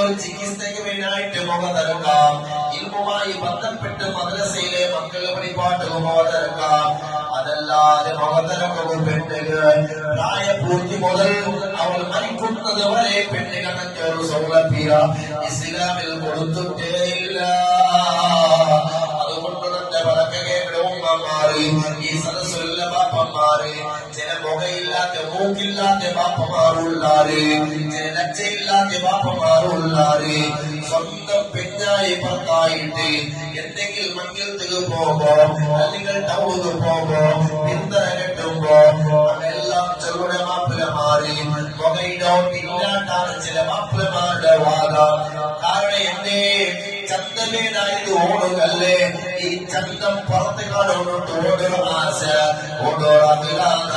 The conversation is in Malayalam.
ഒരു ചികിത്സയ്ക്ക് വേണ്ടിയായിട്ട് മുഖത്തിറക്കാം. ഇൽമുമായി ബന്ധപ്പെട്ട് മദ്രസയിലെ മക്കളെ പഠിപ്പാട്ട് മുഖത്തിറക്കാം. അതല്ലാതെ മുഖത്തിറക്കും പെണ്ണുകൾ പ്രായപൂർത്തി മുതൽ അവൾ മരിക്കുന്നത് വരെ പെണ്ണുകൾക്ക് ഒരു സൗലഭ്യ ഇസ്ലാമിൽ കൊടുത്തിട്ടേയില്ല. അതുകൊണ്ട് തന്നെ വളക്കുകയുടെ ഉമ്മമാര്, ഈ സദസ്സുള്ള ബാപ്പന്മാര്, ചില മുഖയില്ലാത്ത മൂക്കില്ലാത്ത ബാപ്പമാരുള്ളാര്, ചില ലജ്ജയില്ലാത്ത ബാപ്പമാരുള്ളാര്, സ്വന്തം പെണ്ണായി ഭർത്തായിട്ട് എന്തെങ്കിലും മംഗലത്തേക്ക് പോകുമ്പോ അല്ലെങ്കിൽ ടൗണിൽ പോകുമ്പോ പിന്തുണ കെട്ടുമ്പോ എല്ലാം ചെറുടെ മാപ്പിളമാര് മുഖയിടോട്ടില്ലാണ്ടാണ് ചില മാപ്പിളമാരുടെ വാദം. കാരണം എന്തേ ചന്തമേനായത് ഓടുകല്ലേ, ഈ ചന്തം പുറത്ത് കാണുന്നുണ്ട് ഓടോ ആശ ഓടോ അതിലാക